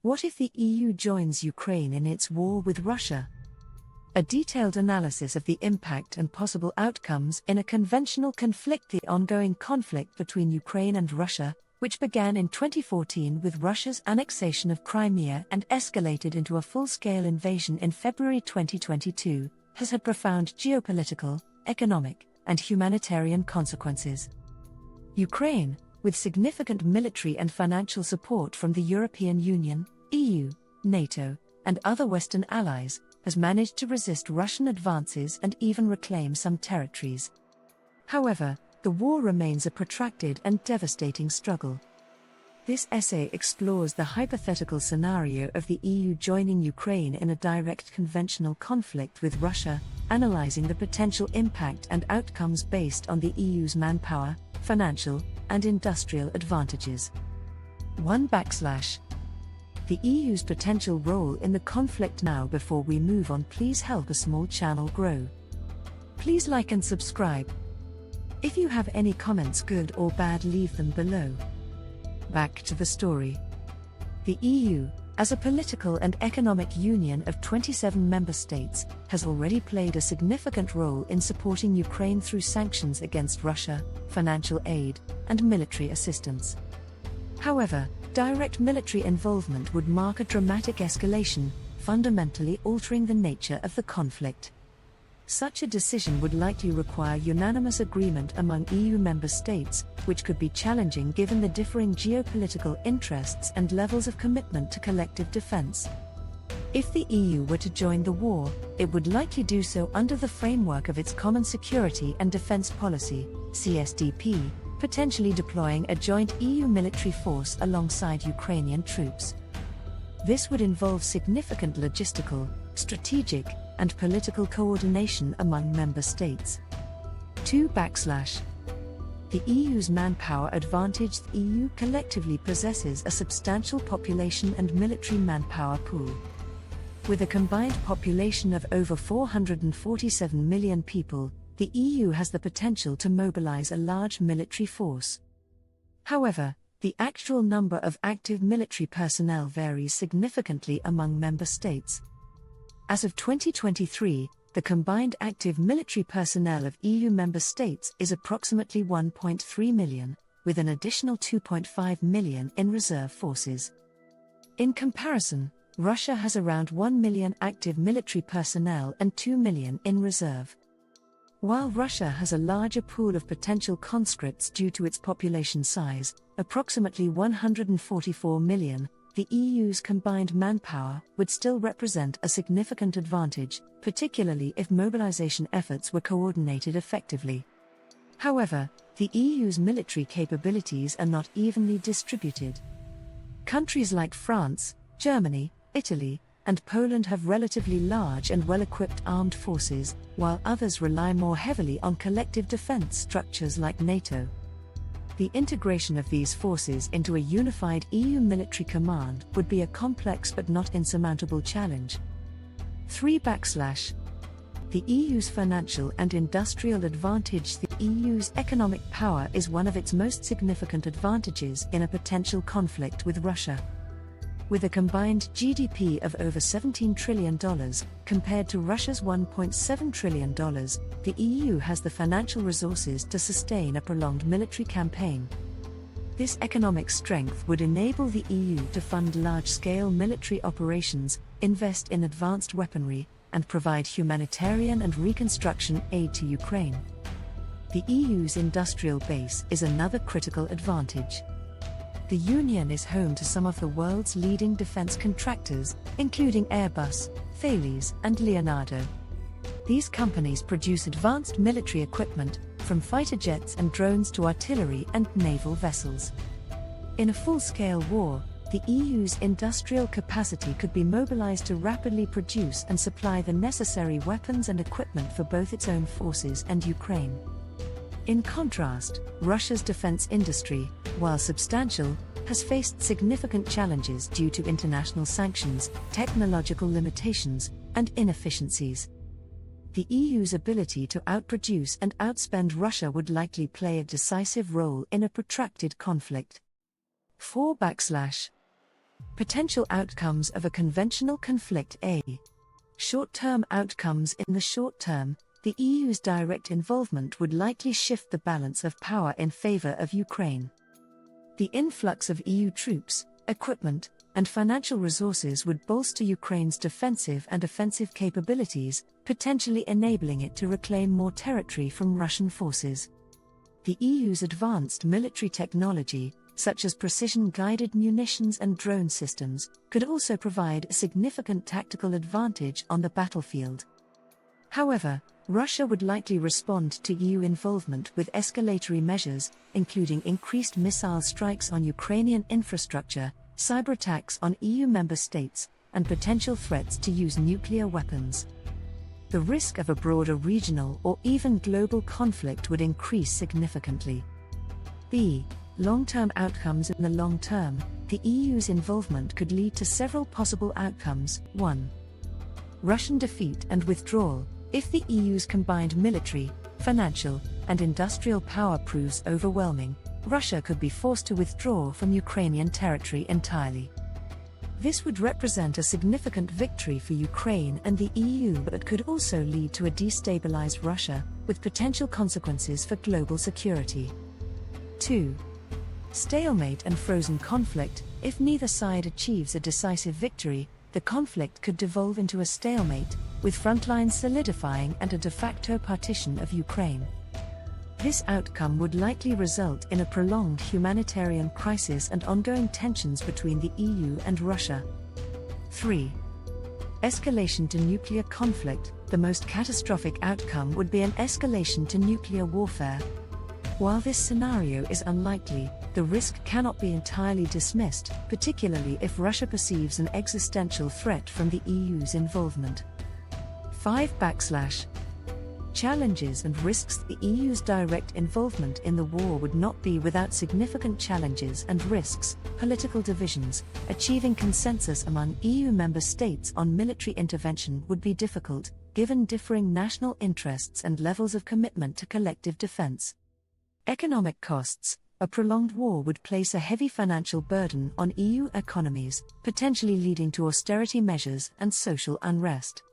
What if the EU joins Ukraine in its war with Russia? A detailed analysis of the impact and possible outcomes in a conventional conflict. The ongoing conflict between Ukraine and Russia, which began in 2014 with Russia's annexation of Crimea and escalated into a full-scale invasion in February 2022, has had profound geopolitical, economic, and humanitarian consequences. Ukraine, with significant military and financial support from the European Union, EU, NATO, and other Western allies, has managed to resist Russian advances and even reclaim some territories. However, the war remains a protracted and devastating struggle. This essay explores the hypothetical scenario of the EU joining Ukraine in a direct conventional conflict with Russia, analyzing the potential impact and outcomes based on the EU's manpower, financial, and industrial advantages. 1. The EU's potential role in the conflict. Now, before we move on, please help a small channel grow. Please like and subscribe. If you have any comments, good or bad, leave them below. Back to the story. The EU, as a political and economic union of 27 member states, has already played a significant role in supporting Ukraine through sanctions against Russia, financial aid, and military assistance. However, direct military involvement would mark a dramatic escalation, fundamentally altering the nature of the conflict. Such a decision would likely require unanimous agreement among EU member states, which could be challenging given the differing geopolitical interests and levels of commitment to collective defense. If the EU were to join the war, it would likely do so under the framework of its Common Security and Defense Policy, CSDP, potentially deploying a joint EU military force alongside Ukrainian troops. This would involve significant logistical, strategic, and political coordination among member states. 2. The EU's manpower advantage. The EU collectively possesses a substantial population and military manpower pool. With a combined population of over 447 million people, the EU has the potential to mobilize a large military force. However, the actual number of active military personnel varies significantly among member states. As of 2023, the combined active military personnel of EU member states is approximately 1.3 million, with an additional 2.5 million in reserve forces. In comparison, Russia has around 1 million active military personnel and 2 million in reserve. While Russia has a larger pool of potential conscripts due to its population size, approximately 144 million, the EU's combined manpower would still represent a significant advantage, particularly if mobilization efforts were coordinated effectively. However, the EU's military capabilities are not evenly distributed. Countries like France, Germany, Italy, and Poland have relatively large and well-equipped armed forces, while others rely more heavily on collective defense structures like NATO. The integration of these forces into a unified EU military command would be a complex but not insurmountable challenge. 3. The EU's financial and industrial advantage. The EU's economic power is one of its most significant advantages in a potential conflict with Russia. With a combined GDP of over $17 trillion, compared to Russia's $1.7 trillion, the EU has the financial resources to sustain a prolonged military campaign. This economic strength would enable the EU to fund large-scale military operations, invest in advanced weaponry, and provide humanitarian and reconstruction aid to Ukraine. The EU's industrial base is another critical advantage. The Union is home to some of the world's leading defense contractors, including Airbus, Thales, and Leonardo. These companies produce advanced military equipment, from fighter jets and drones to artillery and naval vessels. In a full-scale war, the EU's industrial capacity could be mobilized to rapidly produce and supply the necessary weapons and equipment for both its own forces and Ukraine. In contrast, Russia's defense industry, while substantial, has faced significant challenges due to international sanctions, technological limitations, and inefficiencies. The EU's ability to outproduce and outspend Russia would likely play a decisive role in a protracted conflict. 4. Potential outcomes of a conventional conflict. A. Short-term outcomes. In the short term, the EU's direct involvement would likely shift the balance of power in favor of Ukraine. The influx of EU troops, equipment, and financial resources would bolster Ukraine's defensive and offensive capabilities, potentially enabling it to reclaim more territory from Russian forces. The EU's advanced military technology, such as precision-guided munitions and drone systems, could also provide a significant tactical advantage on the battlefield. However, Russia would likely respond to EU involvement with escalatory measures, including increased missile strikes on Ukrainian infrastructure, cyberattacks on EU member states, and potential threats to use nuclear weapons. The risk of a broader regional or even global conflict would increase significantly. B. Long-term outcomes. In the long term, the EU's involvement could lead to several possible outcomes. 1. Russian defeat and withdrawal. If the EU's combined military, financial, and industrial power proves overwhelming, Russia could be forced to withdraw from Ukrainian territory entirely. This would represent a significant victory for Ukraine and the EU, but could also lead to a destabilized Russia, with potential consequences for global security. 2. Stalemate and frozen conflict. If neither side achieves a decisive victory, the conflict could devolve into a stalemate, with front lines solidifying and a de facto partition of Ukraine. This outcome would likely result in a prolonged humanitarian crisis and ongoing tensions between the EU and Russia. 3. Escalation to nuclear conflict. The most catastrophic outcome would be an escalation to nuclear warfare. While this scenario is unlikely, the risk cannot be entirely dismissed, particularly if Russia perceives an existential threat from the EU's involvement. 5. Challenges and risks. The EU's direct involvement in the war would not be without significant challenges and risks. Political divisions. Achieving consensus among EU member states on military intervention would be difficult, given differing national interests and levels of commitment to collective defense. Economic costs. A prolonged war would place a heavy financial burden on EU economies, potentially leading to austerity measures and social unrest.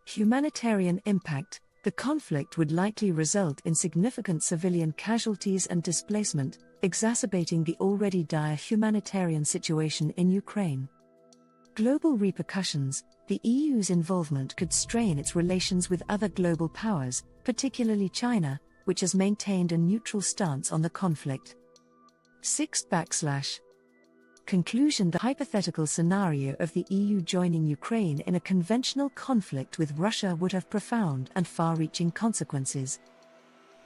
Humanitarian impact. The conflict would likely result in significant civilian casualties and displacement, exacerbating the already dire humanitarian situation in Ukraine. Global repercussions. The EU's involvement could strain its relations with other global powers, particularly China, which has maintained a neutral stance on the conflict. 6. Conclusion. The hypothetical scenario of the EU joining Ukraine in a conventional conflict with Russia would have profound and far-reaching consequences.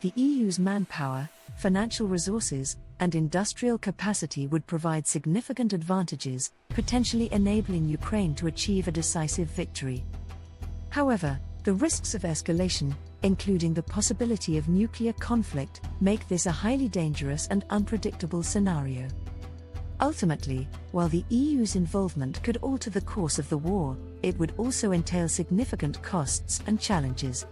The EU's manpower, financial resources, and industrial capacity would provide significant advantages, potentially enabling Ukraine to achieve a decisive victory. However, the risks of escalation, including the possibility of nuclear conflict, make this a highly dangerous and unpredictable scenario. Ultimately, while the EU's involvement could alter the course of the war, it would also entail significant costs and challenges.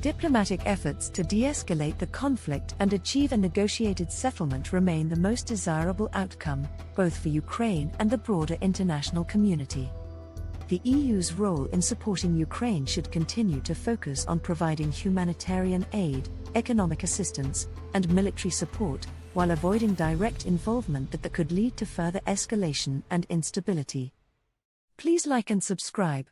Diplomatic efforts to de-escalate the conflict and achieve a negotiated settlement remain the most desirable outcome, both for Ukraine and the broader international community. The EU's role in supporting Ukraine should continue to focus on providing humanitarian aid, economic assistance, and military support, while avoiding direct involvement that could lead to further escalation and instability. Please like and subscribe.